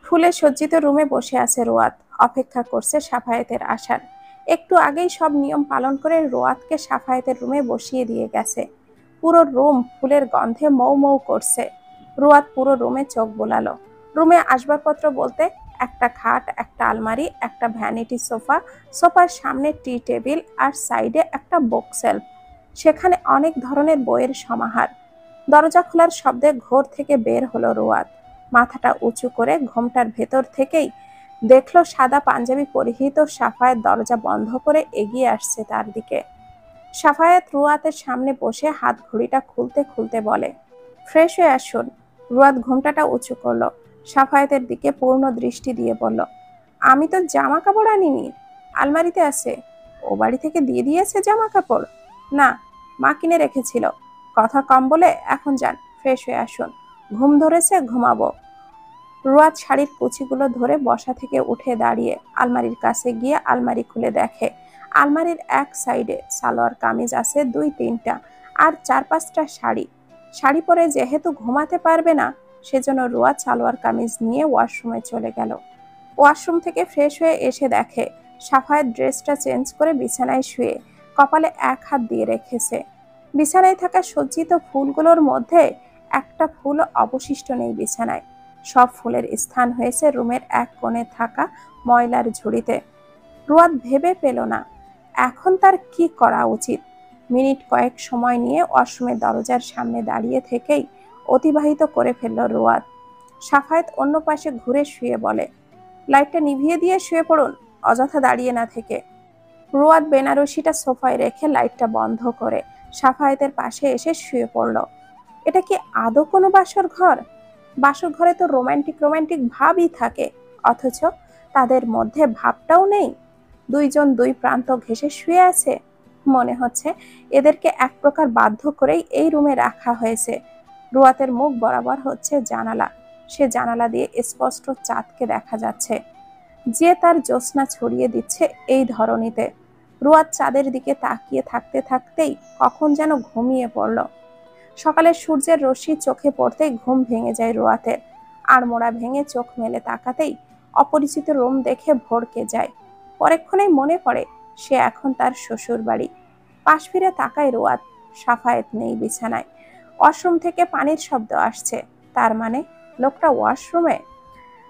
ফুলে সজ্জিত রুমে বসে আছে রোয়াত, অপেক্ষা করছে সাফায়েতের আসার। একটু আগেই সব নিয়ম পালন করে রোয়াতকে সাফায়েতের রুমে বসিয়ে দিয়ে গেছে। পুরো রুম ফুলের গন্ধে মৌ মৌ করছে। রোয়াত পুরো রুমে চোখ বোলালো। রুমে আসবাবপত্র বলতে একটা খাট, একটা আলমারি, একটা ভ্যানিটি সোফা, সোফার সামনে টি টেবিল আর সাইডে একটা বুক সেলফ। সেখানে অনেক ধরনের বইয়ের সমাহার। দরজা খোলার শব্দে ঘর থেকে বের হলো রোয়াত। মাথাটা উঁচু করে ঘোমটার ভেতর থেকেই দেখলো সাদা পাঞ্জাবি পরিহিত সাফায়েত দরজা বন্ধ করে এগিয়ে আসছে তার দিকে। সাফায়েত রুয়াতের সামনে বসে হাত ঘড়িটা খুলতে খুলতে বলে, ফ্রেশ হয়ে আসুন। রুয়াত ঘোমটাটা উঁচু করলো। সাফায়েতের দিকে পূর্ণ দৃষ্টি দিয়ে বলল, আমি তো জামা কাপড় আনিনি। আলমারিতে আছে। ও বাড়ি থেকে দিয়ে দিয়েছে জামা কাপড়? না, মা কিনে রেখেছিল। কথা কম বলে এখন যান, ফ্রেশ হয়ে আসুন। ঘুম ধরেছে, ঘুমাবো। রুয়াত শাড়ির কুচিগুলো ধরে বসা থেকে উঠে দাঁড়িয়ে আলমারির কাছে গিয়ে আলমারি খুলে দেখে আলমারির এক সাইডে সালোয়ার কামিজ আছে ২-৩টা আর ৪-৫টা শাড়ি। শাড়ি পরে যেহেতু ঘুমাতে পারবে না, সেজন্য রুয়াত সালোয়ার কামিজ নিয়ে ওয়াশরুমে চলে গেল। ওয়াশরুম থেকে ফ্রেশ হয়ে এসে দেখে সাফায়েত ড্রেসটা চেঞ্জ করে বিছানায় শুয়ে কপালে এক হাত দিয়ে রেখেছে। বিছানায় থাকা সজ্জিত ফুলগুলোর মধ্যে একটা ফুল অবশিষ্ট নেই বিছানায়। সব ফুলের স্থান হয়েছে রুমের এক কোণে থাকা ময়লার ঝুড়িতে। রুয়াত ভেবে পেল না এখন তার কি করা উচিত। মিনিট কয়েক সময় নিয়ে ওয়াশরুমের দরজার সামনে দাঁড়িয়ে থেকেই অতিবাহিত করে ফেলল রুয়াত। সাফায়েত অন্য পাশে ঘুরে শুয়ে বলে, লাইটটা নিভিয়ে দিয়ে শুয়ে পড়ুন, অযথা দাঁড়িয়ে না থেকে। রুয়াত বেনারসিটা সোফায় রেখে লাইটটা বন্ধ করে সাফায়েতের পাশে এসে শুয়ে পড়ল। এটা কি আদৌ কোনো বাসর ঘর? বাসর ঘরে তো রোমান্টিক রোমান্টিক ভাবই থাকে, অথচ তাদের মধ্যে ভাবটাও নেই। দুইজন দুই প্রান্ত ঘেঁষে শুয়ে আছে। মনে হচ্ছে এদেরকে এক প্রকার বাধ্য করেই এই রুমে রাখা হয়েছে। রুয়াতের মুখ বরাবর হচ্ছে জানালা। সে জানালা দিয়ে স্পষ্ট চাঁদকে দেখা যাচ্ছে, যে তার জ্যোৎস্না ছড়িয়ে দিচ্ছে এই ধরনীতে। রুয়াত চাঁদের দিকে তাকিয়ে থাকতে থাকতেই কখন যেন ঘুমিয়ে পড়ল। সকালে সূর্যের রশ্মি চোখে পড়তেই ঘুম ভেঙে যায় রুয়াতের। আড়মোড়া ভেঙে চোখ মেলে তাকাতেই অপরিচিত রুম দেখে ভড়কে যায়। পরেক্ষণেই মনে পড়ে সে এখন তার শ্বশুর বাড়ি। পাশ ফিরে তাকায় রুয়াত, সাফায়েত নেই বিছানায়। ওয়াশরুম থেকে পানির শব্দ আসছে, তার মানে লোকটা ওয়াশরুমে।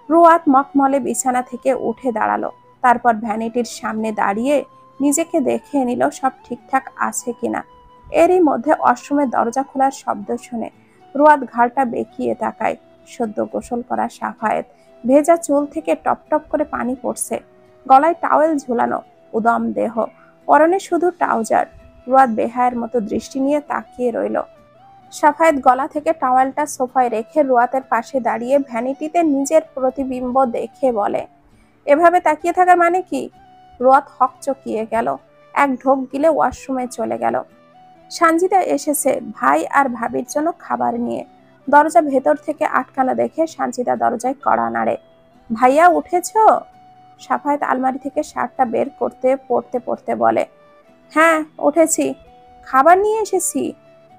রুয়াত মখমলে বিছানা থেকে উঠে দাঁড়ালো। তারপর ভ্যানিটির সামনে দাঁড়িয়ে নিজেকে দেখে নিল সব ঠিকঠাক আছে কিনা। এরই মধ্যে ওয়াশরুমের দরজা খোলার শব্দ শুনে রুয়াত ঘাড়টা বেঁকিয়ে তাকায়। সদ্য গোসল করা সাফায়েত, ভেজা চুল থেকে টপ টপ করে পানি পড়ছে। গলায় টাওয়েল ঝুলানো, উদম দেহ, পরনে শুধু ট্রাউজার। রুয়াত বেহায়ের মতো দৃষ্টি নিয়ে তাকিয়ে রইল। সাফায়েত গলা থেকে টাওয়েলটা সোফায় রেখে রুয়াতের পাশে দাঁড়িয়ে ভ্যানিটিতে নিজের প্রতিবিম্ব দেখে বলে, এভাবে তাকিয়ে থাকার মানে কি? রুয়াত হকচকিয়ে গেল। এক ঢোক গিলে ওয়াশরুমে চলে গেল। সানজিদা এসেছে ভাই আর ভাবির জন্য খাবার নিয়ে। দরজা ভেতর থেকে আটকানো দেখে সানজিদা দরজায় কড়া নাড়ে। ভাইয়া উঠেছ? সাফায়েত আলমারি থেকে শার্টটা বের করতে পড়তে পড়তে বলে, হ্যাঁ উঠেছি, খাবার নিয়ে এসেছি।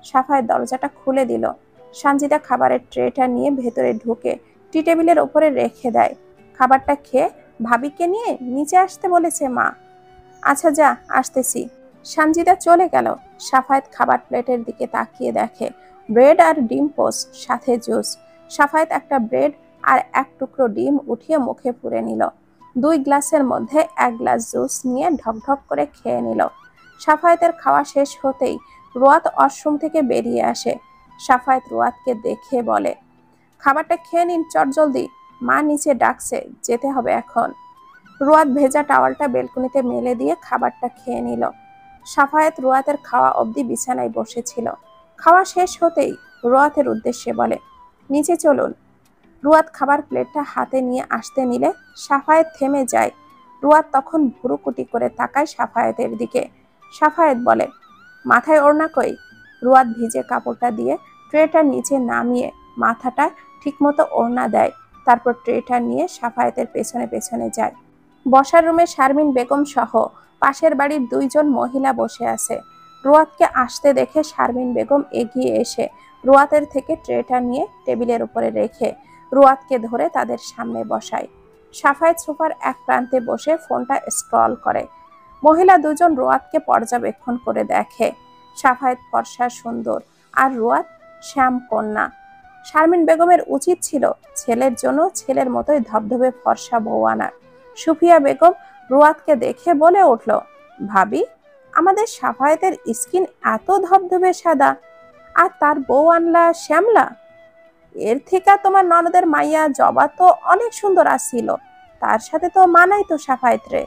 সাফায়েত দরজাটা খুলে দিল। সানজিদা খাবারের ট্রেটা নিয়ে ভেতরে ঢুকে টি টেবিলের ওপরে রেখে দেয়। খাবারটা খেয়ে ভাবিকে নিয়ে নিচে আসতে বলেছে মা। আচ্ছা যা, আসতেছি। সানজিদা চলে গেল। সাফায়েত খাবার প্লেটের দিকে তাকিয়ে দেখে ব্রেড আর ডিম পোস্ট, সাথে জুস। সাফায়েত একটা ব্রেড আর এক টুকরো ডিম উঠিয়ে মুখে পুরে নিল। 2 গ্লাসের মধ্যে 1 গ্লাস জুস নিয়ে ঢকঢক করে খেয়ে নিল। সাফায়েতের খাওয়া শেষ হতেই রুয়াত ওয়াশরুম থেকে বেরিয়ে আসে। সাফায়েত রুয়াতকে দেখে বলে, খাবারটা খেয়ে নিন চটজলদি, মা নিচে ডাকছে, যেতে হবে এখন। রুয়াত ভেজা টাওয়ালটা বেলকনিতে মেলে দিয়ে খাবারটা খেয়ে নিল। সাফায়েত রুয়াতের খাওয়া অবধি বিছানায় বসেছিল। খাওয়া শেষ হতেই রুয়াতের উদ্দেশ্যে বলে, নিচে চলুন। রুয়াত খাবার প্লেটটা হাতে নিয়ে আসতে নিলে সাফায়েত থেমে যায়। রুয়াত তখন ভুরুকুটি করে তাকায় সাফায়েতের দিকে। সাফায়েত বলে, মাথায় ওড়না কই? রুয়াত ভিজে কাপড়টা দিয়ে ট্রেটা নিচে নামিয়ে মাথাটা ঠিকমতো ওড়না দেয়। তারপর ট্রেটা নিয়ে সাফায়েতের পেছনে পেছনে যায়। বসার রুমে শারমিন বেগম সহ পাশের বাড়ির 2 জন মহিলা বসে আছে। রুয়াতকে আসতে দেখে শারমিন বেগম এগিয়ে এসে রুয়াতের থেকে ট্রেটা নিয়ে টেবিলের উপরে রেখে রুয়াতকে ধরে তাদের সামনে বসায়। সাফায়েত সোফার এক প্রান্তে বসে ফোনটা স্ক্রল করে। মহিলা দুজন রুয়াতকে পর্যবেক্ষণ করে দেখে। সাফায়েত ফর্সা সুন্দর, আর রুয়াত শ্যাম কন্যা। শারমিন বেগমের উচিত ছিল ছেলের জন্য ছেলের মতোই ধবধবে ফর্সা বউ আনার। সুফিয়া বেগম রুয়াতকে দেখে বলে উঠল, ভাবি, আমাদের সাফায়েতের স্কিন এত ধবধবে সাদা, আর তার বউ আনলা শ্যামলা। এর থেকে তোমার ননদের মাইয়া জবা তো অনেক সুন্দর আসছিল, তার সাথে তো মানাই তো সাফায়েত রে।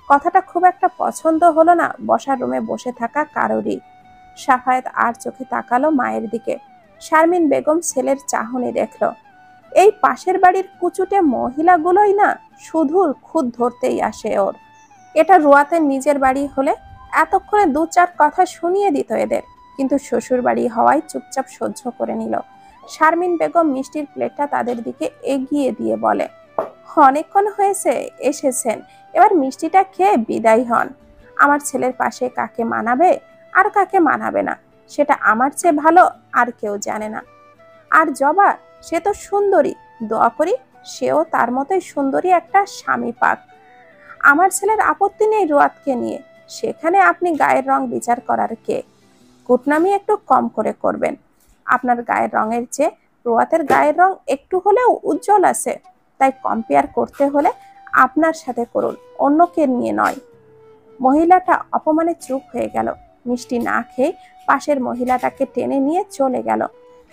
কথাটা খুব একটা পছন্দ হলো না বসার রুমে বসে থাকা কারোরই। সাফায়েত আর চোখে তাকালো মায়ের দিকে। শারমিন বেগম ছেলের চাহনি দেখল। এই পাশের বাড়ির কুচুটে মহিলাগুলোই না শুধু খুদ ধরতেই আসে ওর। এটা রুয়াতের নিজের বাড়ি হলে এতক্ষণে দু চার কথা শুনিয়ে দিত এদের, কিন্তু শ্বশুর বাড়ি হওয়ায় চুপচাপ সহ্য করে নিল। শারমিন বেগম মিষ্টির প্লেটটা তাদের দিকে এগিয়ে দিয়ে বলে, অনেকক্ষণ হয়েছে এসেছেন, এবার মিষ্টিটা খেয়ে বিদায় হন। আমার ছেলের পাশে কাকে মানাবে আর কাকে মানাবে না সেটা আমার চেয়ে ভালো আর কেউ জানে না। আর জবা, সে তো সুন্দরী, দোয়া করি সেও তার মতোই সুন্দরী একটা স্বামী পাক। আমার ছেলের আপত্তি নেই রুয়াতকে নিয়ে, সেখানে আপনি গায়ের রং বিচার করার কে? কুটনামি একটু কম করে করবেন। আপনার গায়ের রঙের চেয়ে রুয়াতের গায়ের রং একটু হলেও উজ্জ্বল আছে, তাই কম্পেয়ার করতে হলে আপনার সাথে করুন, অন্যকে নিয়ে নয়। মহিলাটা অপমানে চুপ হয়ে গেল। মিষ্টি না খেয়ে পাশের মহিলাটাকে টেনে নিয়ে চলে গেল।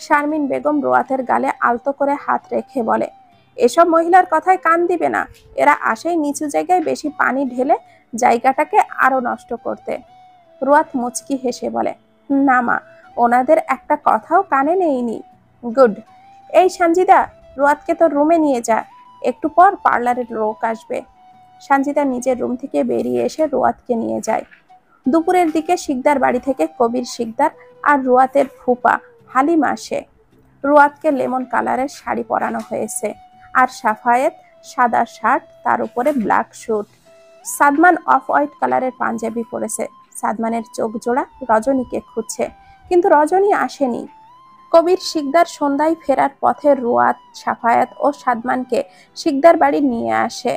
শারমিন বেগম রুয়াতের গালে আলতো করে হাত রেখে বলে, এসব মহিলার কথায় কান দিবে না, এরা আসেই নিচু জায়গায় বেশি পানি ঢেলে জায়গাটাকে আরো নষ্ট করতে। রুয়াত মুচকি হেসে বলে, না মা, ওনাদের একটা কথাও কানে নেইনি। গুড। এই সানজিদা, রুয়াতকে তো রুমে নিয়ে যা, একটু পর পার্লারের লোক আসবে। সানজিদা নিজের রুম থেকে বেরিয়ে এসে রুয়াতকে নিয়ে যায়। দুপুরের দিকে শিকদার বাড়ি থেকে কবির শিকদার আর রুয়াতের ফুপা হালিম আসে। রুয়াতকে লেমন কালারের শাড়ি পরানো হয়েছে, আর সাফায়েত সাদা শার্ট, তার উপরে black sweet. Sadman off white কালারের পাঞ্জাবি পরেছে। সাদমানের চোখ জোড়া রজনীকে খুঁজছে, কিন্তু রজনী আসেনি। কবির শিকদার সন্ধ্যায় ফেরার পথে রুয়াত, সাফায়াত ও সাদমানকে শিকদার বাড়ি নিয়ে আসে।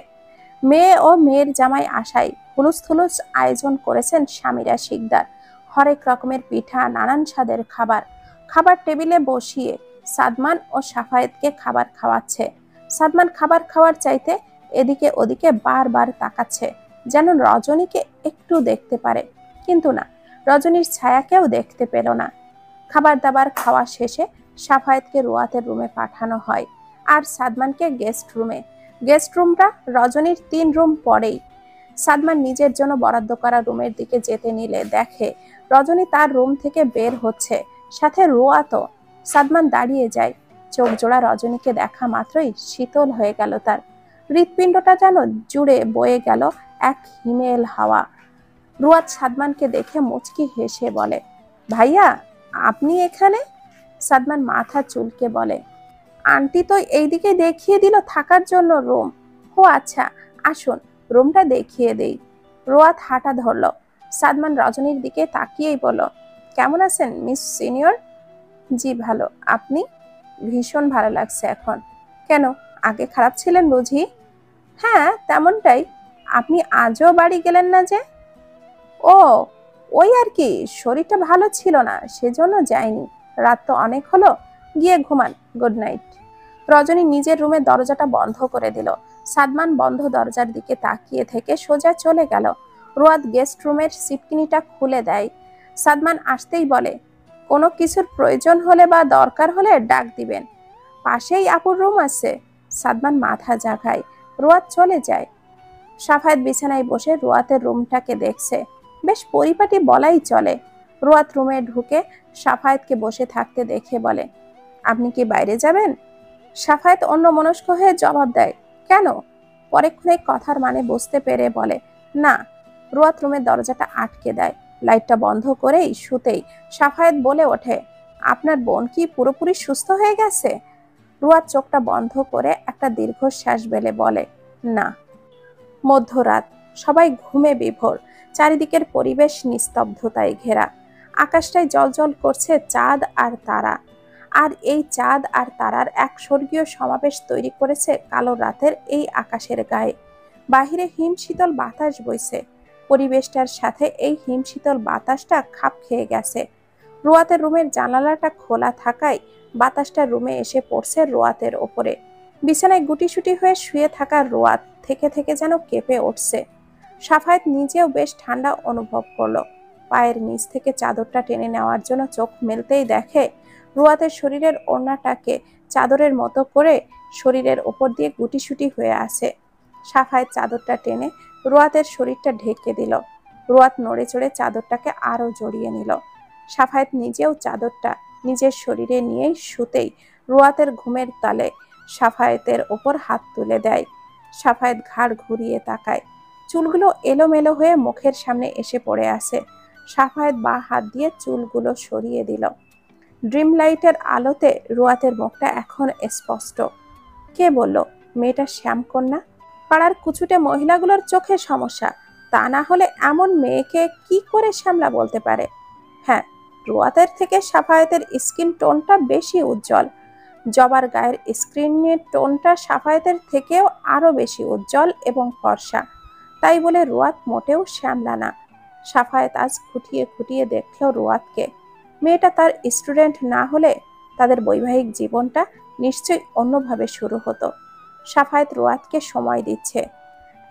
মেয়ে ও মেয়ের জামাই আশায় হুলুস থুলুস আয়োজন করেছেন স্বামীরা শিকদার। হরেক রকমের পিঠা, নানান স্বাদের খাবার। খাবার টেবিলে বসিয়ে সাদমান ও সাফায়েতকে খাবার খাওয়াচ্ছে। সাদমান খাবার খাওয়ার চাইতে এদিকে ওদিকে বারবার তাকাচ্ছে, যেন রজনীকে একটু দেখতে পারে, কিন্তু না, রজনীর ছায়াকেও দেখতে পেল না। খাবার দাবার খাওয়া শেষে সাফায়েতকে রুয়াতের রুমে পাঠানো হয়, আর সাদমানকে গেস্ট রুমে। গেস্ট রুমটা রজনীর 3 রুম পরেই। সাদমান নিজের জন্য বরাদ্দ করা রুমের দিকে যেতে নিলে দেখে রজনী তার রুম থেকে বের হচ্ছে, সাথে রুয়াতও। সাদমান দাঁড়িয়ে যায়। চোখ জোড়া রজনীকে দেখা মাত্রই শীতল হয়ে গেল তার। হৃৎপিণ্ডটা যেন জুড়ে বয়ে গেল এক হিমেল হাওয়া। রুয়াত সাদমানকে দেখে মুচকি হেসে বলে, ভাইয়া, আপনি এখানে? সাদমান মাথা চুলকে বলে, আন্টি তো এইদিকে দেখিয়ে দিল থাকার জন্য রুম। ও আচ্ছা, আসুন রুমটা দেখিয়ে দেই। রুয়াত হাঁটা ধরল। সাদমান রজনীর দিকে তাকিয়েই বলল, কেমন আছেন মিস সিনিয়র? জি ভালো, আপনি? ভীষণ ভালো লাগছে এখন। কেন, আগে খারাপ ছিলেন বুঝি? হ্যাঁ, তেমনটাই। আপনি আজও বাড়ি গেলেন না যে? ও, ওই আর কি, শরীরটা ভালো ছিল না, সেজন্য যাইনি। রাত তো অনেক হলো, গিয়ে ঘুমান। Good night. রজনী নিজের রুমের দরজাটা বন্ধ করে দিল। সাদমান বন্ধ দরজার দিকে তাকিয়ে থেকে সোজা চলে গেল। রুয়াত গেস্ট রুমের সিটকিনিটা খুলে দেয়। সাদমান আসতেই বলে, কোনো কিছুর প্রয়োজন হলে বা দরকার হলে ডাক দিবেন, পাশেই আপুর রুম আছে। সাদমান মাথা ঝাঁকায়। রুয়াত চলে যায়। সাফায়েত বিছানায় বসে রুয়াতের রুমটাকে দেখছে। বেশ পরিপাটি বলাই চলে। রুয়াত রুমে ঢুকে সাফায়েতকে বসে থাকতে দেখে বলে, আপনি কি বাইরে যাবেন? সাফায়েত অন্যমনস্ক হয়ে জবাব দেয়, কেন? পরেক্ষণে কথার মানে বুঝতে পেরে বলে, না। রুয়াত রুমের দরজাটা আটকে দেয়। লাইটটা বন্ধ করেই শুতেই সাফায়েত বলে ওঠে, আপনার বোন কি পুরোপুরি সুস্থ হয়ে গেছে? রুয়াত চোখটা বন্ধ করে একটা দীর্ঘশ্বাস ফেলে বলে, না। মধ্যরাত, সবাই ঘুমে বিভোর। চারিদিকের পরিবেশ নিস্তব্ধতায় ঘেরা। আকাশটায় জ্বলজ্বল করছে চাঁদ আর তারা। আর এই চাঁদ আর তারার এক স্বর্গীয় সমাবেশ তৈরি করেছে কালো রাতের এই আকাশের গায়ে। বাহিরে হিমশীতল বাতাস বইছে, পরিবেশটার সাথে এই হিমশীতল বাতাসটা খাপ খেয়ে গেছে। রোয়াতের রুমের জানালাটা খোলা থাকায় বাতাসটা রুমে এসে পড়ছে রোয়াতের ওপরে। বিছানায় গুটিসুটি হয়ে শুয়ে থাকা রোয়াত থেকে থেকে যেন কেঁপে উঠছে। সাফায়েত নিজেও বেশ ঠান্ডা অনুভব করলো। পায়ের নিচ থেকে চাদরটা টেনে নেওয়ার জন্য চোখ মেলতেই দেখে রোয়াতের শরীরের ওড়নাটাকে চাদরের মতো করে শরীরের ওপর দিয়ে গুটিসুটি হয়ে আছে। সাফায়েত চাদরটা টেনে রোয়াতের শরীরটা ঢেকে দিল। রোয়াত নড়ে চড়ে চাদরটাকে আরো জড়িয়ে নিল। সাফায়েত নিজেও চাদরটা নিজের শরীরে নিয়েই শুতেই রোয়াতের ঘুমের তালে সাফায়েতের ওপর হাত তুলে দেয়। সাফায়েত ঘাড় ঘুরিয়ে তাকায়। চুলগুলো এলোমেলো হয়ে মুখের সামনে এসে পড়ে আছে। সাফায়েত বাঁ হাত দিয়ে চুলগুলো সরিয়ে দিল। ড্রিম লাইটের আলোতে রোয়াতের মুখটা এখন স্পষ্ট। কে বলল মেয়েটা শ্যামকন্যা? পাড়ার কুচুটে মহিলাগুলোর চোখে সমস্যা, তা না হলে এমন মেয়েকে কি করে শ্যামলা বলতে পারে? হ্যাঁ, রোয়াতের থেকে সাফায়েতের স্কিন টোনটা বেশি উজ্জ্বল। জবার গায়ের স্কিনের টোনটা সাফায়েতের থেকেও আরো বেশি উজ্জ্বল এবং ফর্সা। তাই বলে রোয়াত মোটেও শ্যামলা না। সাফায়েত আজ খুঁটিয়ে খুঁটিয়ে দেখল রোয়াতকে। মেয়েটা তার স্টুডেন্ট না হলে তাদের বৈবাহিক জীবনটা নিশ্চয়ই অন্যভাবে শুরু হতো। সাফায়েত রোয়াতকে সময় দিচ্ছে।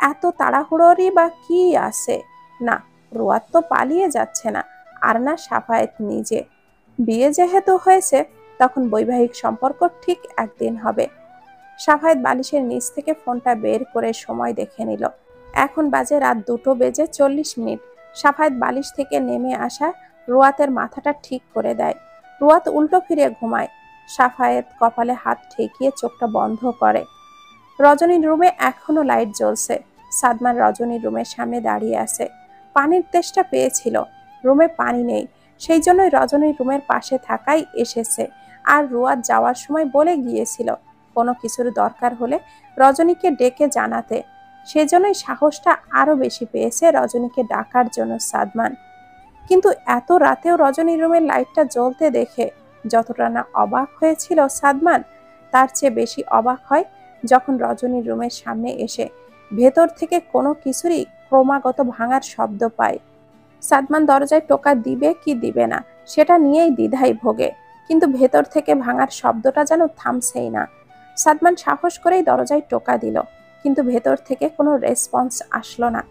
এত তাড়াহুড়োরই বা কি আছে? না, রোয়াত তো পালিয়ে যাচ্ছে না, আর না সাফায়েত নিজে। বিয়ে যেহেতু হয়েছে, তখন বৈবাহিক সম্পর্ক ঠিক একদিন হবে। সাফায়েত বালিশের নিচ থেকে ফোনটা বের করে সময় দেখে নিল। এখন বাজে রাত 2:40। সাফায়েত বালিশ থেকে নেমে আসা রোয়াতের মাথাটা ঠিক করে দেয়। রোয়াত উল্টো ফিরে ঘুমায়। সাফায়েত কপালে হাত ঠেকিয়ে চোখটা বন্ধ করে। রজনীর রুমে এখনো লাইট জ্বলছে। সাদমান রজনীর রুমের সামনে দাঁড়িয়ে আছে। পানির তেষ্টা পেয়েছিল, রুমে পানি নেই, সেই জন্যই রজনীর রুমের পাশে থাকাই এসেছে। আর রোয়াত যাওয়ার সময় বলে গিয়েছিল কোনো কিছুর দরকার হলে রজনীকে ডেকে জানাতে। সেজন্যই সাহসটা আরো বেশি পেয়েছে রজনীকে ডাকার জন্য সাদমান। কিন্তু এত রাতেও রজনীর রুমের লাইটটা জ্বলতে দেখে যতটা না অবাক হয়েছিল সাদমান, তার চেয়ে বেশি অবাক হয় যখন রজনীর রুমের সামনে এসে ভেতর থেকে কোনো কিছুরই ক্রমাগত ভাঙার শব্দ পায়। সাদমান দরজায় টোকা দিবে কি দিবে না সেটা নিয়েই দ্বিধায় ভোগে, কিন্তু ভেতর থেকে ভাঙার শব্দটা যেন থামছেই না। সাদমান সাহস করেই দরজায় টোকা দিল, কিন্তু ভেতর থেকে কোনো রেসপন্স আসলো না।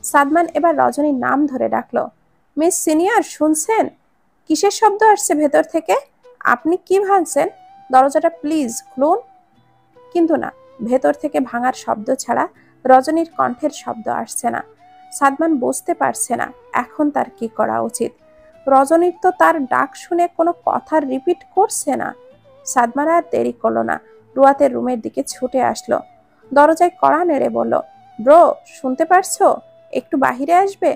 সাদমান এবার রজনীর নাম ধরে ডাকলো, মিস সিনিয়র, শুনছেন? কিসের শব্দ আসছে ভেতর থেকে? আপনি কি ভাঙছেন? দরজাটা প্লিজ খুলুন। কিন্তু না, ভেতর থেকে ভাঙার শব্দ ছাড়া রজনীর কণ্ঠের শব্দ আসছে না। সাদমান বুঝতে পারছে না এখন তার কি করা উচিত। রজনীর তো তার ডাক শুনে কোনো কথা রিপিট করছে না। সাদমান আর দেরি করলো না, রুয়াতের রুমের দিকে ছুটে আসলো। দরজায় কড়া নেড়ে বলল, ব্রো, শুনতে পারছো? একটু বাহিরে আসবে?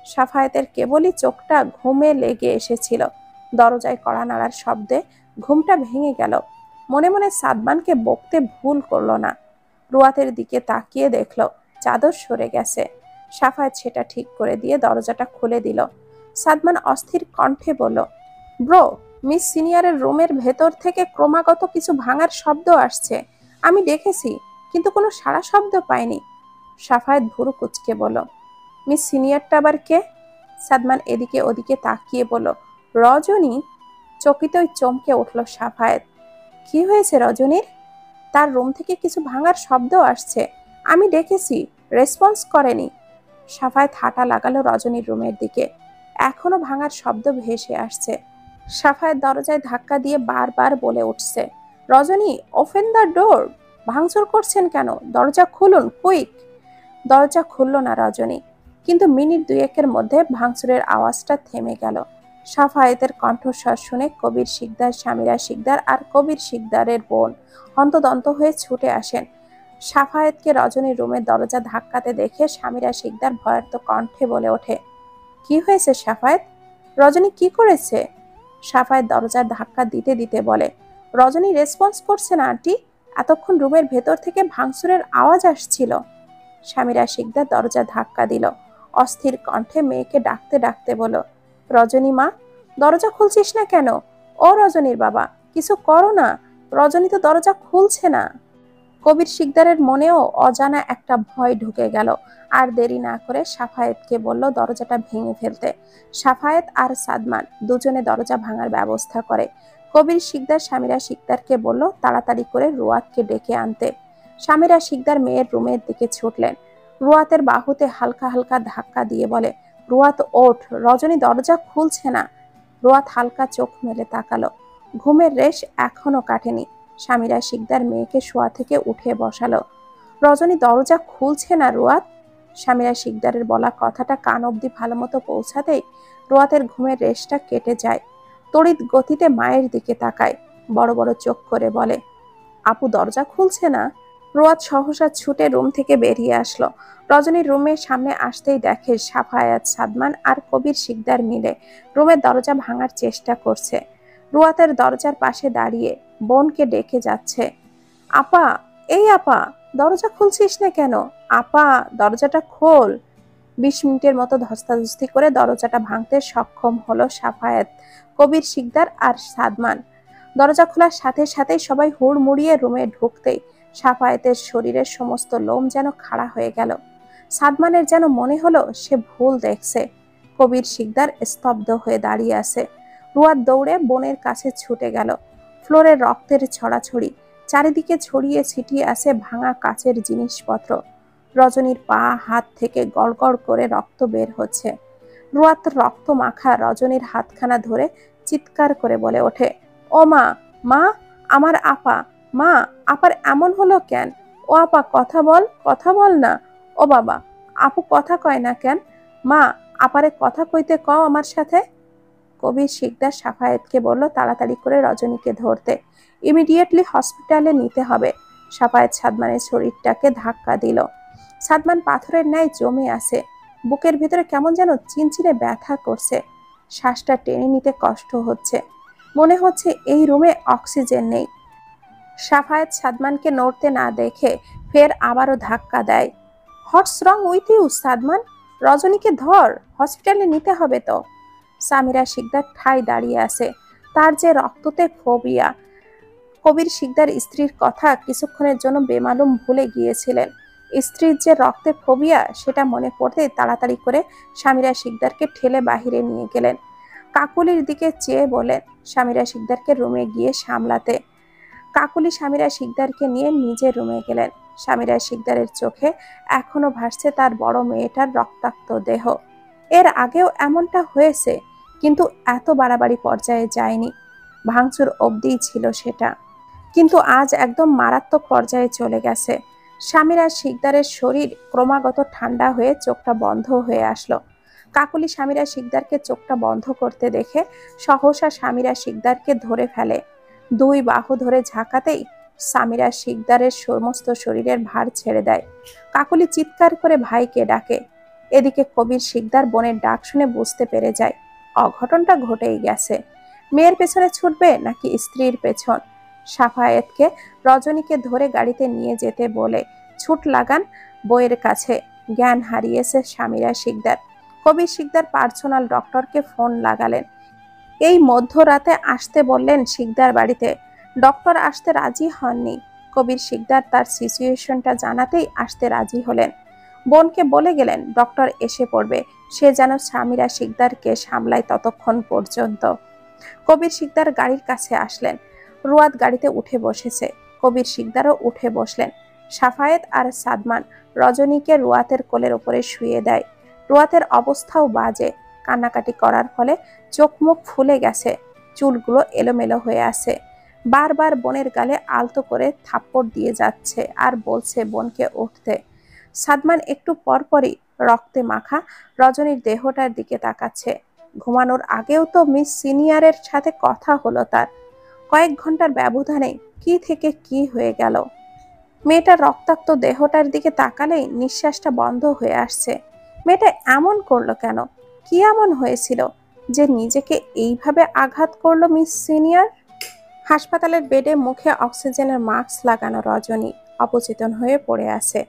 সাফায়েতের কেবলই চোখটা ঘুমে লেগে এসেছিল। দরজায় কড়া নাড়ার শব্দে ঘুমটা ভেঙে গেল। মনে মনে সাদমানকে বকতে ভুল করলো না। রুয়াতের দিকে তাকিয়ে দেখল চাদর সরে গেছে। সাফায়েত সেটা ঠিক করে দিয়ে দরজাটা খুলে দিল। সাদমান অস্থির কণ্ঠে বলল, ব্রো, মিস সিনিয়রের রুমের ভেতর থেকে ক্রমাগত কিছু ভাঙার শব্দ আসছে। আমি দেখেছি, কিন্তু কোনো সাড়া শব্দ পাইনি। সাফায়েত ভুরু কুঁচকে বলল, মিস সিনিয়রটা আবার কে? সাদমান এদিকে ওদিকে তাকিয়ে বলল, রজনী। চকিতই চমকে উঠল সাফায়েত। কি হয়েছে রজনীর? তার রুম থেকে কিছু ভাঙার শব্দ আসছে, আমি দেখেছি, রেসপন্স করেনি। সাফায়েত হাঁটা লাগালো রজনীর রুমের দিকে। এখনো ভাঙার শব্দ ভেসে আসছে। সাফায়েত দরজায় ধাক্কা দিয়ে বারবার বলে উঠছে, রজনী, ওপেন দ্য ডোর। ভাঙচুর করছেন কেন? দরজা খুলুন, কুইক। দরজা খুলল না রজনী, কিন্তু মিনিট দুয়েকের মধ্যে ভাঙচুরের আওয়াজটা থেমে গেল। সাফায়েতের কণ্ঠস্বর শুনে কবির শিকদার, সামিরা শিকদার আর কবির শিকদারের বোন হন্তদন্ত হয়ে ছুটে আসেন। সাফায়েতকে রজনীর রুমের দরজা ধাক্কাতে দেখে সামিরা শিকদার ভয়ার্ত কণ্ঠে বলে ওঠে, কি হয়েছে সাফায়েত? রজনী কি করেছে? সাফায়েত দরজার ধাক্কা দিতে দিতে বলে, রজনী রেসপন্স করছে না আন্টি, এতক্ষণ রুমের ভেতর থেকে ভাঙচুরের আওয়াজ আসছিল। সামিরা শিকদার দরজা ধাক্কা দিল। অস্থির কণ্ঠে মেয়েকে ডাকতে ডাকতে বলল, রজনী মা, দরজা খুলছিস না কেন? ও রজনীর বাবা, কিছু করো না, রজনী তো দরজা খুলছে না। কবির শিকদারের মনেও অজানা একটা ভয় ঢুকে গেল। আর দেরি না করে সাফায়েতকে বলল দরজাটা ভেঙে ফেলতে। সাফায়েত আর সাদমান দুজনে দরজা ভাঙার ব্যবস্থা করে। কবির শিকদার সামিরা শিকদারকে বলল তাড়াতাড়ি করে রুয়াতকে ডেকে আনতে। সামিরা শিকদার মেয়ের রুমের দিকে ছুটলেন। রুয়াতের বাহুতে হালকা হালকা ধাক্কা দিয়ে বলে, রুয়াত ওঠ, রজনী দরজা খুলছে না। রুয়াত হালকা চোখ মেলে তাকালো। ঘুমের রেশ এখনো কাটেনি। সামিরা শিকদার মেয়েকে শোয়া থেকে উঠে বসালো। রজনী দরজা খুলছে না রুয়াত। সামিরা শিকদারের বলা কথাটা কান অব্দি ভালো মতো পৌঁছাতেই রুয়াতের ঘুমের রেশটা কেটে যায়। তড়িৎ গতিতে মায়ের দিকে তাকায়, বড় বড় চোখ করে বলে, আপু দরজা খুলছে না। রুয়াত সহসা ছুটে রুম থেকে বেরিয়ে আসলো। রজনীর রুমের সামনে আসতেই দেখে সাফায়াত, সাদমান আর কবির শিকদার মিলে রুমের দরজা ভাঙার চেষ্টা করছে। রুয়াতের দরজার পাশে দাঁড়িয়ে বোনকে ডেকে যাচ্ছে, আপা, এই আপা, দরজা খুলছিস না কেন? আপা, দরজাটা খোল। 20 মিনিটের মতো ধস্তাধস্তি করে দরজাটা ভাঙতে সক্ষম হলো সাফায়াত, কবির শিকদার আর সাদমান। দরজা খোলার সাথে সাথেই সবাই হুড়মুড়িয়ে রুমে ঢুকতেই সাফায়েতের শরীরের সমস্ত লোম যেন খাড়া হয়ে গেল। সাদমানের যেন মনে হলো সে ভুল দেখছে। কবির শিকদার স্তব্ধ হয়ে দাঁড়িয়ে আছে। রুয়াত দৌড়ে বোনের কাছে ছুটে গেল। ফ্লোরে রক্তের ছড়াছড়ি, চারিদিকে ছড়িয়ে ছিটিয়ে আছে ভাঙা কাচের জিনিসপত্র। রজনীর পা হাত থেকে গড়গড় করে রক্ত বের হচ্ছে। রুয়াত রক্ত মাখা রজনীর হাতখানা ধরে চিৎকার করে বলে ওঠে, ও মা, মা, আমার আপা, মা, আপার এমন হলো কেন? ও আপা, কথা বল, কথা বল না। ও বাবা, আপু কথা কয় না কেন? মা, আপারে কথা কইতে কও আমার সাথে। কবির শিকদার সাফায়েতকে বলল তাড়াতাড়ি করে রজনীকে ধরতে, ইমিডিয়েটলি হসপিটালে নিতে হবে। সাফায়েত সাদমানের শরীরটাকে ধাক্কা দিল। সাদমান পাথরের ন্যায় জমে আছে। বুকের ভিতরে কেমন যেন চিনচিনে ব্যথা করছে। শ্বাসটা টেনে নিতে কষ্ট হচ্ছে। মনে হচ্ছে এই রুমে অক্সিজেন নেই। সাফায়েত সাদমানকে নড়তে না দেখে ফের আবারও ধাক্কা দেয়। হোয়াটস রং উইথ ইউ সাদমান? রজনীকে ধর, হসপিটালে নিতে হবে তো। সামিরা শিকদার ঠায় দাঁড়িয়ে আছে। তার যে রক্ততে ফোবিয়া। কবির শিকদার স্ত্রীর কথা কিছুক্ষণের জন্য বেমালুম ভুলে গিয়েছিলেন। স্ত্রীর যে রক্তে ফোবিয়া সেটা মনে পড়তে তাড়াতাড়ি করে সামিরা শিকদারকে ঠেলে বাহিরে নিয়ে গেলেন। কাকুলির দিকে চেয়ে বলেন সামিরা শিকদারকে রুমে গিয়ে সামলাতে। কাকুলি সামিরা শিকদারকে নিয়ে নিজের রুমে গেলেন। সামিরা শিকদারের চোখে এখনো ভাসছে তার বড় মেয়েটার রক্তাক্ত দেহ। এর আগেও এমনটা হয়েছে, কিন্তু এত বাড়াবাড়ি পর্যায়ে যায়নি। ভাঙচুর অবধিই ছিল সেটা, কিন্তু আজ একদম মারাত্মক পর্যায়ে চলে গেছে। সামিরা শিকদারের শরীর ক্রমাগত ঠান্ডা হয়ে চোখটা বন্ধ হয়ে আসলো। কাকুলি সামিরা শিকদারকে চোখটা বন্ধ করতে দেখে সহসা সামিরা শিকদারকে ধরে ফেলে। দুই বাহু ধরে ঝাঁকাতেই সামিরা শিকদারের সমস্ত শরীরের ভার ছেড়ে দেয়। কাকুলি চিৎকার করে ভাইকে ডাকে। এদিকে কবির শিকদার বোনের ডাক শুনে বুঝতে পেরে যায় অঘটনটা ঘটেই গেছে। মেয়ের পেছনে ছুটবে নাকি স্ত্রীর পেছন? সাফায়েতকে রজনীকে ধরে গাড়িতে নিয়ে যেতে বলে ছুট লাগান বইয়ের কাছে। জ্ঞান হারিয়েছে সামিরা শিকদার। কবির শিকদার পার্সোনাল ডক্টরকে ফোন লাগালেন। এই মধ্যরাতে আসতে বললেন শিকদার বাড়িতে। ডক্টর আসতে রাজি হননি। কবির শিকদার তার সিচুয়েশনটা জানাতেই আসতে রাজি হলেন। বোনকে বলে গেলেন ডক্টর এসে পড়বে, সে যেন সামিরা শিকদারকে সামলায় ততক্ষণ পর্যন্ত। কবির শিকদার গাড়ির কাছে আসলেন। রুয়াত গাড়িতে উঠে বসেছে। কবির শিকদারও উঠে বসলেন। সাফায়েত আর সাদমান রজনীকে রুয়াতের কোলের উপরে শুয়ে দেয়। রুয়াতের অবস্থাও বাজে। কান্নাকাটি করার ফলে চোখ মুখ ফুলে গেছে, চুলগুলো এলোমেলো হয়ে আছে। বারবার বোনের গালে আলতো করে থাপ্পড় দিয়ে যাচ্ছে আর বলছে বোনকে উঠতে। সাদমান একটু পরপরই রক্তে মাখা রজনীর দেহটার দিকে তাকাচ্ছে। ঘুমানোর আগেও তো মিস সিনিয়রের সাথে কথা হলো তার। কয়েক ঘন্টার ব্যবধানে কি থেকে কি হয়ে গেল। মেয়েটার রক্তাক্ত দেহটার দিকে তাকালেই নিঃশ্বাসটা বন্ধ হয়ে আসছে। মেয়েটা এমন করলো কেন? কি এমন হয়েছিল যে নিজেকে এইভাবে আঘাত করলো মিস সিনিয়র? হাসপাতালের বেডে মুখে অক্সিজেনের মাস্ক লাগানো রজনী অবচেতন হয়ে পড়ে আছে।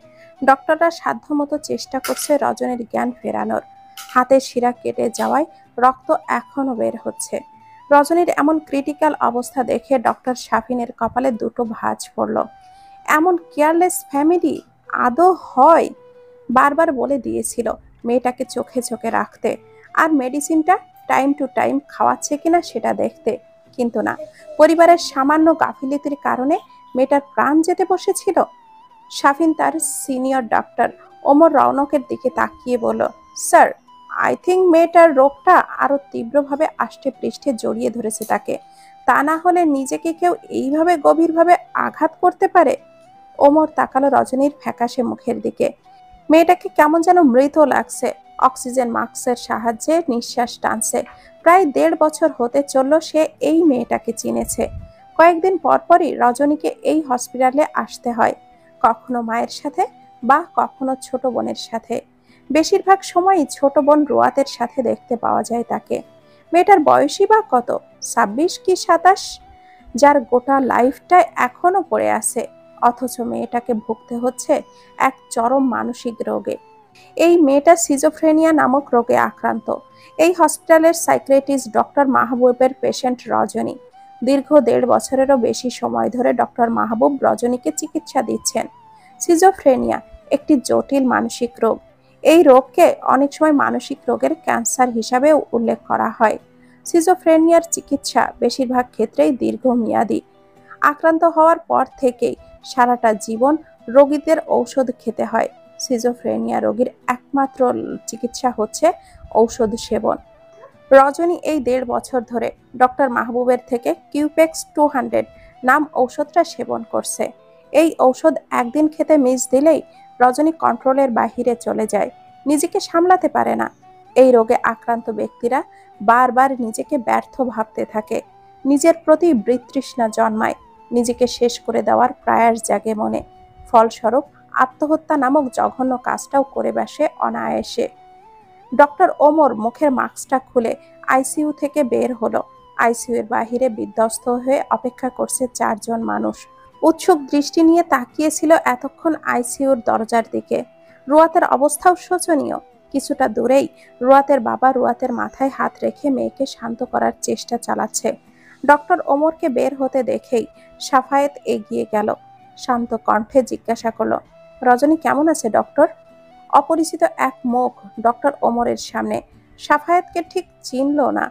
ডক্টররা সাধ্যমতো চেষ্টা করছে রজনীর জ্ঞান ফেরানোর। হাতের শিরা কেটে যাওয়ায় রক্ত এখনো বের হচ্ছে। রজনীর এমন ক্রিটিক্যাল অবস্থা দেখে ডক্টর শাফিনের কপালে দুটো ভাঁজ পড়ল। এমন কেয়ারলেস ফ্যামিলি আদৌ হয়? বারবার বলে দিয়েছিল মেয়েটাকে চোখে চোখে রাখতে, আর মেডিসিনটা টাইম টু টাইম খাওয়াচ্ছে কিনা সেটা দেখতে। কিন্তু না, পরিবারের সামান্য গাফিলতির কারণে মেয়েটার প্রাণ যেতে বসেছিল। শাফিন তার সিনিয়র ডক্টর ওমর রৌনকের দিকে তাকিয়ে বলল, স্যার, আই থিঙ্ক মেয়েটার রোগটা আরো তীব্রভাবে আষ্টে পৃষ্ঠে জড়িয়ে ধরেছে তাকে। তা না হলে নিজেকে কেউ এইভাবে গভীরভাবে আঘাত করতে পারে? ওমর তাকালো রজনীর ফ্যাকাশে মুখের দিকে। মেয়েটাকে কেমন যেন মৃত লাগছে। অক্সিজেন মাস্কের সাহায্যে নিঃশ্বাস টানছে। প্রায় 1.5 বছর হতে চলল সে এই মেয়েটাকে চিনেছে। কয়েকদিন পরপরই রজনীকে এই হসপিটালে আসতে হয়, কখনো মায়ের সাথে বা কখনো ছোট বোনের সাথে। বেশিরভাগ সময়ই ছোট বোন রোয়াতের সাথে দেখতে পাওয়া যায় তাকে। মেয়েটার বয়সই বা কত, 26 কি 27, যার গোটা লাইফটাই এখনো পড়ে আছে। অথচ মেয়েটাকে ভুগতে হচ্ছে এক চরম মানসিক রোগে। এই মেয়েটা সিজোফ্রেনিয়া নামক রোগে আক্রান্ত। এই হসপিটালের সাইকিয়াট্রিস্ট ডক্টর মাহবুবের পেশেন্ট রজনী। দীর্ঘ 1.5 বছরেরও বেশি সময় ধরে ডক্টর মাহবুব রজনীকে চিকিৎসা দিচ্ছেন। সিজোফ্রেনিয়া একটি জটিল মানসিক রোগ। এই রোগকে অনেক সময় মানসিক রোগের ক্যান্সার হিসাবেও উল্লেখ করা হয়। সিজোফ্রেনিয়ার চিকিৎসা বেশিরভাগ ক্ষেত্রেই দীর্ঘমেয়াদী। আক্রান্ত হওয়ার পর থেকেই সারাটা জীবন রোগীদের ঔষধ খেতে হয়। সিজোফ্রেনিয়া রোগীর একমাত্র চিকিৎসা হচ্ছে ঔষধ সেবন। রজনী এই 1.5 বছর ধরে ডক্টর মাহবুবের থেকে কিউপেক্স 200 নাম ঔষধটা সেবন করছে। এই ঔষধ একদিন খেতে মিস দিলেই রজনী কন্ট্রোলের বাহিরে চলে যায়, নিজেকে সামলাতে পারে না। এই রোগে আক্রান্ত ব্যক্তিরা বারবার নিজেকে ব্যর্থ ভাবতে থাকে, নিজের প্রতি বিতৃষ্ণা জন্মায়, নিজেকে শেষ করে দেওয়ার প্রয়াস জাগে মনে। ফলস্বরূপ আত্মহত্যা নামক জঘন্য কাজটাও করে বসে অনায়াসে। ডক্টর ওমর মুখের মাস্কটা খুলে আইসিইউ থেকে বের হলো। আইসিইউ এর বাহিরে বিধ্বস্ত হয়ে অপেক্ষা করছে 4 জন মানুষ। উৎসুক দৃষ্টি নিয়ে তাকিয়েছিল এতক্ষণ আইসিইউর দরজার দিকে। রুয়াতের অবস্থাও শোচনীয়। কিছুটা দূরেই রুয়াতের বাবা রুয়াতের মাথায় হাত রেখে মেয়েকে শান্ত করার চেষ্টা চালাচ্ছে। ডক্টর ওমরকে বের হতে দেখেই সাফায়েত এগিয়ে গেল। শান্ত কণ্ঠে জিজ্ঞাসা করলো, রজনী কেমন আছে ডক্টর? অপরিচিত এক মুখ ডক্টর ওমরের সামনে। সাফায়েতকে ঠিক চিনল না।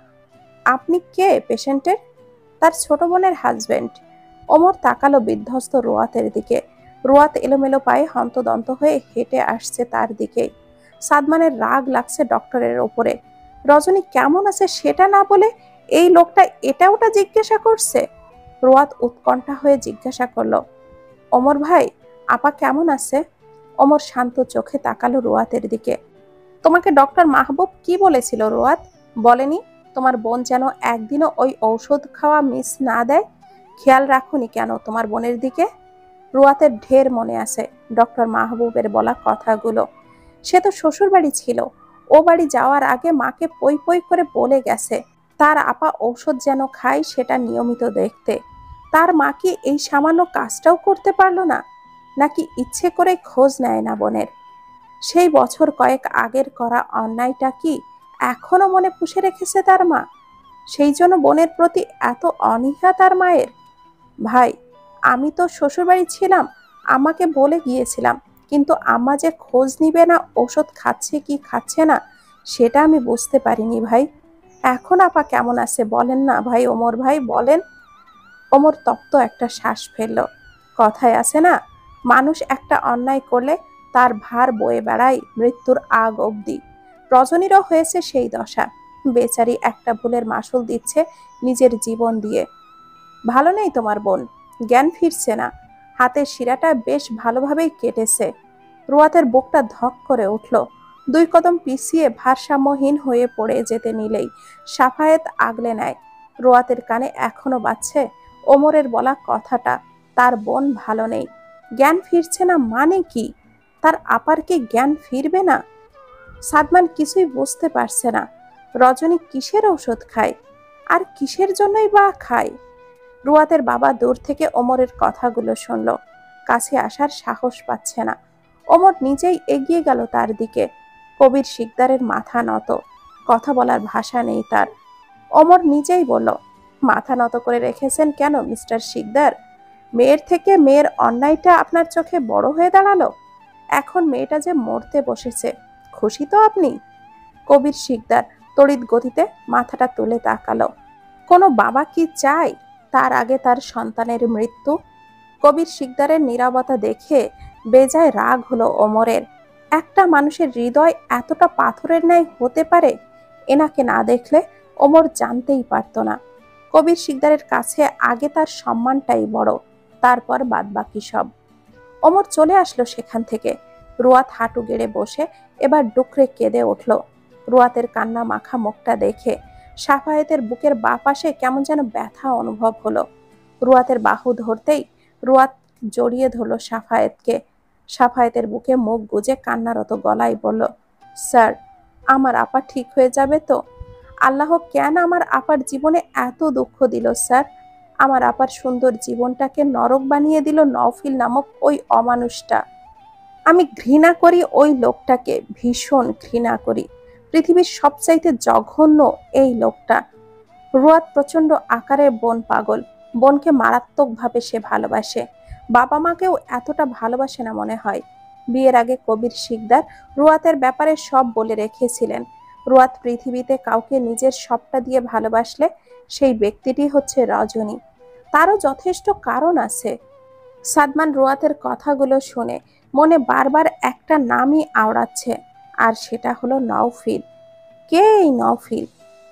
আপনি কে পেশেন্টের? তার ছোট বোনের হাজবেন্ড। ওমর তাকালো বিধ্বস্ত রোয়াতের দিকে। রোয়াত এলোমেলো পায়ে হন্তদন্ত হয়ে হেঁটে আসছে তার দিকে। সাদমানের রাগ লাগছে ডক্টরের ওপরে। রজনী কেমন আছে সেটা না বলে এই লোকটা এটা ওটা জিজ্ঞাসা করছে। রোয়াত উৎকণ্ঠা হয়ে জিজ্ঞাসা করলো, ওমর ভাই, আপা কেমন আছে? ওমর শান্ত চোখে তাকালো রোয়াতের দিকে। তোমাকে ডক্টর মাহবুব কি বলেছিল রোয়াত? বলেনি তোমার বোন যেন একদিনও ওই ঔষধ খাওয়া মিস না দেয়? খেয়াল রাখুনি কেন তোমার বোনের দিকে? রোয়াতের ঢের মনে আছে ডক্টর মাহবুবের বলা কথাগুলো। সে তো শ্বশুর বাড়ি ছিল, ও বাড়ি যাওয়ার আগে মাকে পই পই করে বলে গেছে তার আপা ঔষধ যেন খায় সেটা নিয়মিত দেখতে। তার মা কি এই সামান্য কাজটাও করতে পারলো না? নাকি ইচ্ছে করে খোঁজ নেয় না বোনের? সেই বছর কয়েক আগের করা অন্যায়টা কি এখনো মনে পুষে রেখেছে তার মা? সেই জন্য বোনের প্রতি এত অনীহা তার মায়ের? ভাই, আমি তো শ্বশুরবাড়ি ছিলাম, আমাকে বলে গিয়েছিলাম, কিন্তু আম্মা যে খোঁজ নিবে না ওষুধ খাচ্ছে কি খাচ্ছে না সেটা আমি বুঝতে পারিনি ভাই। এখন আপা কেমন আছে বলেন না ভাই, ওমর ভাই বলেন। ওমর তপ্ত একটা শ্বাস ফেলল। কথায় আছে না, মানুষ একটা অন্যায় করলে তার ভার বয়ে বেড়ায় মৃত্যুর আগ অবধি। রজনীরও হয়েছে সেই দশা। বেচারি একটা ভুলের মাসুল দিচ্ছে নিজের জীবন দিয়ে। ভালো নেই তোমার বোন, জ্ঞান ফিরছে না, হাতের শিরাটা বেশ ভালোভাবেই কেটেছে। রুয়াতের বুকটা ধক করে উঠল। 2 কদম পিছিয়ে ভারসাম্যহীন হয়ে পড়ে যেতে নিলেই সাফায়েত আগলে নেয়। রুয়াতের কানে এখনো বাজছে ওমরের বলা কথাটা, তার বোন ভালো নেই, জ্ঞান ফিরছে না মানে কি? তার আপার কি জ্ঞান ফিরবে না? সাদমান কিছুই বুঝতে পারছে না। রজনী কিসের ঔষধ খায়, আর কিসের জন্যই বা খায়? রুয়াতের বাবা দূর থেকে ওমরের কথাগুলো শুনল, কাছে আসার সাহস পাচ্ছে না। ওমর নিজেই এগিয়ে গেল তার দিকে। কবির শিকদারের মাথা নত, কথা বলার ভাষা নেই তার। ওমর নিজেই বলল, মাথা নত করে রেখেছেন কেন মিস্টার শিকদার? মেয়ের থেকে মেয়ের অন্যায়টা আপনার চোখে বড় হয়ে দাঁড়ালো? এখন মেয়েটা যে মরতে বসেছে, খুশি তো আপনি? কবির শিকদার তড়িৎ গতিতে মাথাটা তুলে তাকালো। কোনো বাবা কি চায় তার আগে তার সন্তানের মৃত্যু? কবির শিকদারের নীরবতা দেখে বেজায় রাগ হলো ওমরের। একটা মানুষের হৃদয় এতটা পাথরের ন্যায় হতে পারে, এনাকে না দেখলে ওমর জানতেই পারত না। কবির শিকদারের কাছে আগে তার সম্মানটাই বড়, তারপর বাদবাকি সব। ওমর চলে আসলো সেখান থেকে। রুয়াত হাঁটু গেড়ে বসে এবার ডুকরে কেঁদে উঠল। রুয়াতের কান্না মাখা মুখটা দেখে সাফায়েতের বুকের বাঁ পাশে কেমন যেন ব্যথা অনুভব হলো। রুয়াতের বাহু ধরতেই রুয়াত জড়িয়ে ধরল সাফায়েতকে। সাফায়েতের বুকে মুখ গুজে কান্নারত গলায় বলল, স্যার, আমার আপা ঠিক হয়ে যাবে তো? আল্লাহ কেন আমার আপার জীবনে এত দুঃখ দিল স্যার? আমার আপার সুন্দর জীবনটাকে নরক বানিয়ে দিল নওফিল নামক ওই অমানুষটা। আমি ঘৃণা করি ওই লোকটাকে, ভীষণ ঘৃণা করি। পৃথিবীর সবচাইতে জঘন্য এই লোকটা। রুয়াত প্রচন্ড আকারের বোন পাগল। বোনকে মারাত্মকভাবে সে ভালোবাসে। বাবা মাকেও এতটা ভালোবাসে না মনে হয়। বিয়ের আগে কবির শিকদার রুয়াতের ব্যাপারে সব বলে রেখেছিলেন। রুয়াত পৃথিবীতে কাউকে নিজের সবটা দিয়ে ভালোবাসলে সেই ব্যক্তিটি হচ্ছে রজনী। তারও যথেষ্ট কারণ আছে। সাদমান রুয়াতের কথাগুলো শুনে মনে বারবার একটা নামই আওড়াচ্ছে, আর সেটা হলো নওফিল। কে এই নওফিল?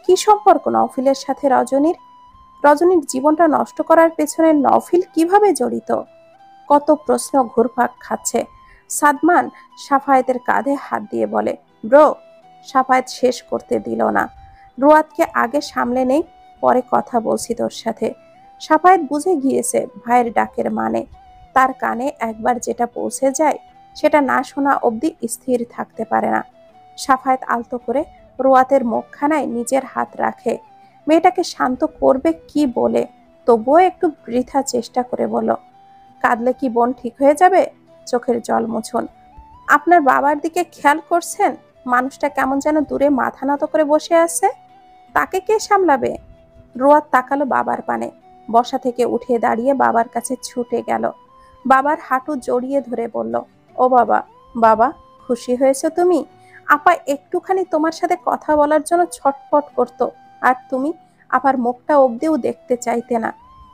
কি সম্পর্ক নওফিলের সাথে রজনীর? রজনীর জীবনটা নষ্ট করার পেছনে নওফিল কিভাবে জড়িত? কত প্রশ্ন ঘুরপাক খাচ্ছে। সাদমান সাফায়েতের কাঁধে হাত দিয়ে বলে, ব্রো। সাফায়েত শেষ করতে দিল না। রুয়াতকে আগে সামলে নেই, পরে কথা বলছি তোর সাথে। সাফায়েত বুঝে গিয়েছে ভাইয়ের ডাকের মানে। তার কানে একবার যেটা পৌঁছে যায় সেটা না শোনা অবধি স্থির থাকতে পারে না। সাফায়েত আলতো করে রুয়াতের মুখখানায় নিজের হাত রাখে। মেয়েটাকে শান্ত করবে কি বলে, তবুও একটু বৃথা চেষ্টা করে বলল, কাঁদলে কি বোন ঠিক হয়ে যাবে? চোখের জল মুছুন। আপনার বাবার দিকে খেয়াল করছেন? মানুষটা কেমন যেন দূরে মাথা নত করে বসে আছে। তাকে কে সামলাবে? রুয়াত তাকালো বাবার পানে। বসা থেকে উঠে দাঁড়িয়ে বাবার কাছে ছুটে গেল। বাবার হাঁটু জড়িয়ে ধরে বলল, ও বাবা, বাবা, খুশি হয়েছো তুমি? আপা একটুখানি তোমার সাথে কথা বলার জন্য ছটফট করত, আর তুমি আপার মুখটা অবধিও দেখতে চাইতে না।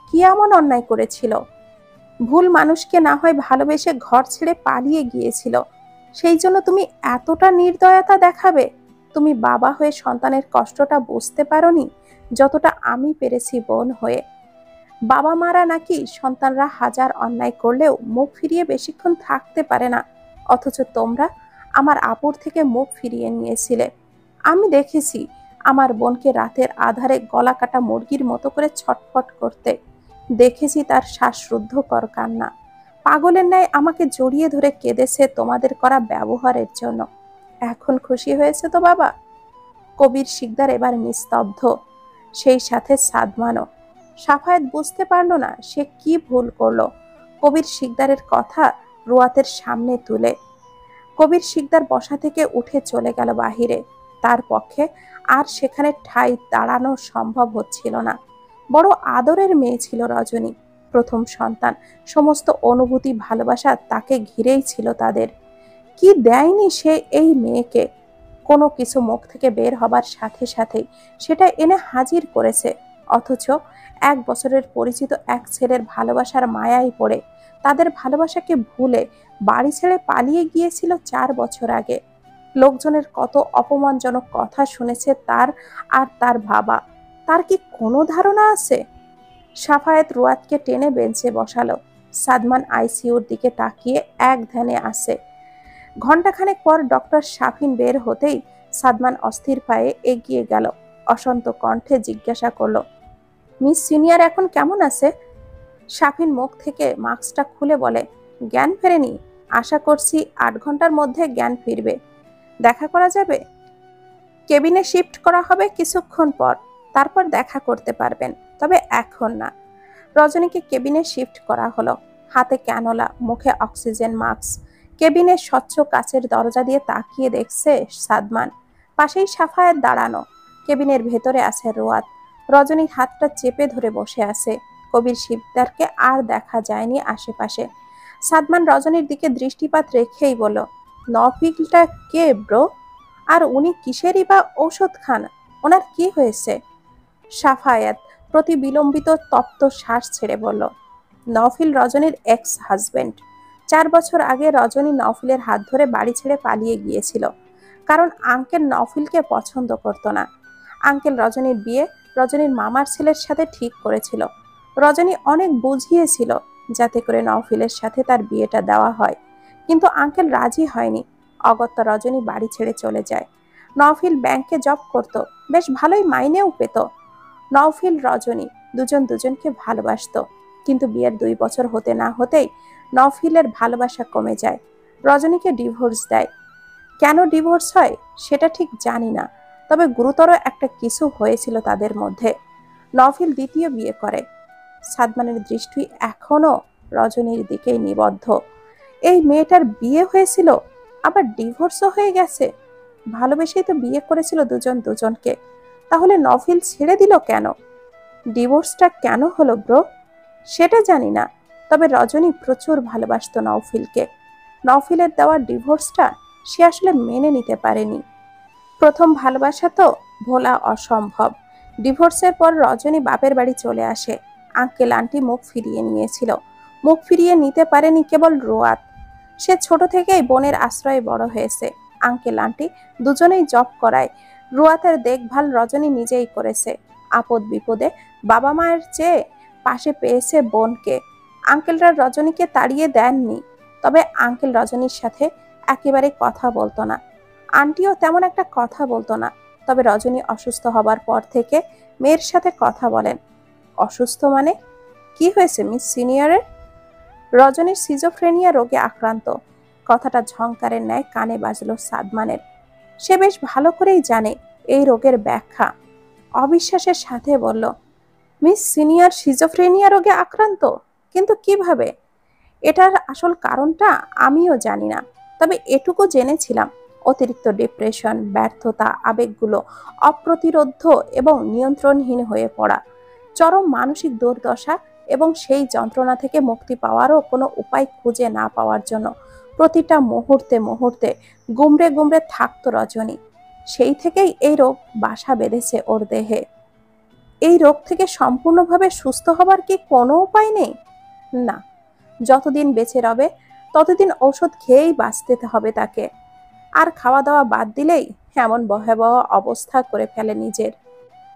কি এমন অন্যায় করেছিল? ভুল মানুষকে না হয় ভালোবেসে ঘর ছেড়ে পালিয়ে গিয়েছিল, সেই জন্য তুমি এতটা নির্দয়তা দেখাবে? তুমি বাবা হয়ে সন্তানের কষ্টটা বুঝতে পারোনি যতটা আমি পেরেছি বোন হয়ে। বাবা মারা নাকি সন্তানরা হাজার অন্যায় করলেও মুখ ফিরিয়ে বেশিক্ষণ থাকতে পারে না, অথচ তোমরা আমার আপুর থেকে মুখ ফিরিয়ে নিয়েছিলে। আমি দেখেছি আমার বোনকে রাতের আধারে গলা কাটা মুরগির মতো করে ছটফট করতে। দেখেছি তার শ্বাসরুদ্ধকর কান্না। পাগলের ন্যায় আমাকে জড়িয়ে ধরে কেঁদেছে তোমাদের করা ব্যবহারের জন্য। এখন খুশি হয়েছে তো বাবা? কবির শিকদার এবার নিস্তব্ধ, সেই সাথে সাদমানও। সাফায়েত বুঝতে পারল না সে কি ভুল করলো। কবির শিকদারের কথা রুয়াতের সামনে তুলে কবির শিকদার বসা থেকে উঠে চলে গেল বাহিরে। তার পক্ষে আর সেখানে ঠাঁই দাঁড়ানো সম্ভব হচ্ছিল না। বড় আদরের মেয়ে ছিল রজনী, প্রথম সন্তান। সমস্ত অনুভূতি ভালোবাসা তাকে ঘিরেই ছিল তাদের। কি দেয়নি সে এই মেয়েকে? কোনো কিছু মুখ থেকে বের হবার সাথে সাথেই সেটা এনে হাজির করেছে। অথচ 1 বছরের পরিচিত এক ছেলের ভালোবাসার মায়ায় পড়ে, তাদের ভালোবাসাকে ভুলে বাড়ি ছেড়ে পালিয়ে গিয়েছিল 4 বছর আগে। লোকজনের কত অপমানজনক কথা শুনেছে তার আর তার বাবা। তার কি কোনো ধারণা আছে? সাফায়েত রুয়াতকে টেনে বেঞ্চে বসালো। সাদমান আইসিইউর দিকে তাকিয়ে এক ধ্যানে আসে। ঘণ্টাখানেক পর ডক্টর শাফিন বের হতেই সাদমান অস্থির পায়ে এগিয়ে গেল। অশান্ত কণ্ঠে জিজ্ঞাসা করলো, মিস সিনিয়র এখন কেমন আছে? শাফিন মুখ থেকে মাস্কটা খুলে বলে, জ্ঞান ফেরেনি। আশা করছি 8 ঘন্টার মধ্যে জ্ঞান ফিরবে। দেখা করা যাবে? কেবিনে শিফট করা হবে কিছুক্ষণ পর, তারপর দেখা করতে পারবেন, তবে এখন না। রজনীকে কেবিনে শিফট করা হলো। হাতে ক্যানোলা, মুখে অক্সিজেন মাস্ক। কেবিনের স্বচ্ছ কাচের দরজা দিয়ে তাকিয়ে দেখছে সাদমান। পাশেই সাফায়েত দাঁড়ানো। কেবিনের ভেতরে আছে রুয়াত। রজনী হাতটা চেপে ধরে বসে আছে। কবির শিকদারকে আর দেখা যায়নি আশেপাশে। সাদমান রজনীর দিকে দৃষ্টিপাত রেখেই বলল, নফিলটা কে ব্রো? আর উনি কিসেরই বা ঔষধ খান? ওনার কি হয়েছে? সাফায়াত প্রতি বিলম্বিত তপ্ত শ্বাস ছেড়ে বলল, নফিল রজনীর এক্স হাজবেন্ড। 4 বছর আগে রজনী নফিলের হাত ধরে বাড়ি ছেড়ে পালিয়ে গিয়েছিল, কারণ আঙ্কেল নফিলকে পছন্দ করতো না। আঙ্কেল রজনীর বিয়ে রজনীর মামার ছেলের সাথে ঠিক করেছিল। রজনী অনেক বুঝিয়েছিল যাতে করে নফিলের সাথে তার বিয়েটা দেওয়া হয়, কিন্তু আঙ্কেল রাজি হয়নি। অগত্যা রজনী বাড়ি ছেড়ে চলে যায়। নফিল ব্যাংকে জব করত, বেশ ভালোই মাইনেও পেত। নওফিল রজনী দুজন দুজনকে ভালোবাসত, কিন্তু বিয়ের 2 বছর হতে না হতেই নওফিলের ভালোবাসা কমে যায়। রজনীকে ডিভোর্স দেয়। কেন ডিভোর্স হয় সেটা ঠিক জানি না, তবে গুরুতর একটা কিছু হয়েছিল তাদের মধ্যে। নওফিল দ্বিতীয় বিয়ে করে। সাদমানের দৃষ্টি এখনো রজনীর দিকেই নিবদ্ধ। এই মেয়েটার বিয়ে হয়েছিল, আবার ডিভোর্সও হয়ে গেছে। ভালোবেসেই তো বিয়ে করেছিল দুজন দুজনকে, তাহলে নফিল ছেড়ে দিল কেন? ডিভোর্সটা কেন হলো ব্রো? সেটা জানি না, তবে রজনী প্রচুর ভালোবাসতো নওফিলকে। নওফিলের দেওয়া ডিভোর্সটা সে আসলে মেনে নিতে পারেনি। প্রথম ভালোবাসা তো ভোলা অসম্ভব। ডিভোর্সের পর রজনী বাপের বাড়ি চলে আসে। আঙ্কেল আন্টি মুখ ফিরিয়ে নিয়েছিল। মুখ ফিরিয়ে নিতে পারেনি কেবল রোয়াত। সে ছোট থেকেই বোনের আশ্রয়ে বড় হয়েছে। আঙ্কেল আন্টি দুজনেই জব করায়। রুয়াতের দেখভাল রজনী নিজেই করেছে। আপদ বিপদে বাবা মায়ের চেয়ে পাশে পেয়েছে বোনকে। আঙ্কেলরা রজনীকে তাড়িয়ে দেননি, তবে আঙ্কেল রজনীর সাথে একেবারে কথা বলতো না। আন্টিও তেমন একটা কথা বলতো না, তবে রজনী অসুস্থ হবার পর থেকে মেয়ের সাথে কথা বলেন। অসুস্থ মানে? কি হয়েছে মিস সিনিয়রের? রজনীর সিজোফ্রেনিয়া রোগে আক্রান্ত। কথাটা ঝংকারের ন্যায় কানে বাজলো সাদমানের। সে বেশ ভালো করেই জানে এই রোগের ব্যাখ্যা। অবিশ্বাসের সাথে বলল, মিস সিনিয়র সিজোফ্রেনিয়া রোগে আক্রান্ত? কিন্তু কিভাবে? এটার আসল কারণটা আমিও জানি না, তবে এটুকু জেনেছিলাম অতিরিক্ত ডিপ্রেশন, ব্যর্থতা, আবেগগুলো অপ্রতিরোধ্য এবং নিয়ন্ত্রণহীন হয়ে পড়া, চরম মানসিক দুর্দশা, এবং সেই যন্ত্রণা থেকে মুক্তি পাওয়ারও কোনো উপায় খুঁজে না পাওয়ার জন্য প্রতিটা মুহূর্তে মুহূর্তে গুমড়ে গুমড়ে থাকতো রজনী। সেই থেকেই এই রোগ বাসা বেঁধেছে ওর দেহে। এই রোগ থেকে সম্পূর্ণভাবে সুস্থ হবার কি কোনো উপায় নেই? না, যতদিন বেঁচে রবে ততদিন ঔষধ খেয়েই বাঁচতে হবে তাকে। আর খাওয়া দাওয়া বাদ দিলেই এমন ভয়াবহ অবস্থা করে ফেলে নিজের।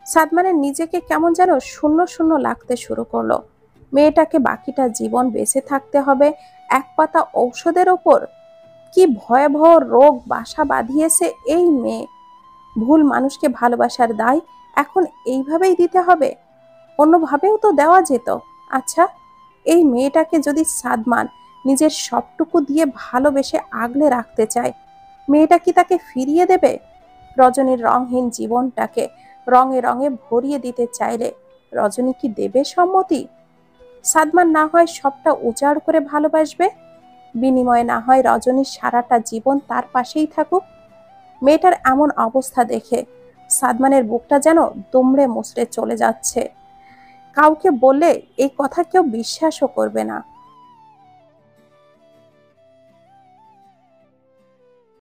সাদমানের নিজেকে কেমন যেন শূন্য শূন্য লাগতে শুরু করলো। মেয়েটাকে বাকিটা জীবন বেঁচে থাকতে হবে এক পাতা ঔষধের ওপর। কি ভয়াবহ রোগ বাসা বাঁধিয়েছে এই মেয়ে। ভুল মানুষকে ভালোবাসার দায় এখন এইভাবেই দিতে হবে? অন্যভাবেও তো দেওয়া যেত। আচ্ছা, এই মেয়েটাকে যদি সাদমান নিজের সবটুকু দিয়ে ভালোবেসে আগলে রাখতে চায়, মেয়েটা কি তাকে ফিরিয়ে দেবে? রজনীর রংহীন জীবনটাকে রঙে রঙে ভরিয়ে দিতে চাইলে রজনী কি দেবে সম্মতি? সাদমান না হয় সবটা উজাড় করে ভালোবাসবে, বিনিময়ে না হয় রজনীর সারাটা জীবন তার পাশেই থাকুক। মেয়েটার এমন অবস্থা দেখে সাদমানের বুকটা যেন দুমড়ে মুচড়ে চলে যাচ্ছে। কাউকে বললে এই কথা কেউ বিশ্বাসও করবে না।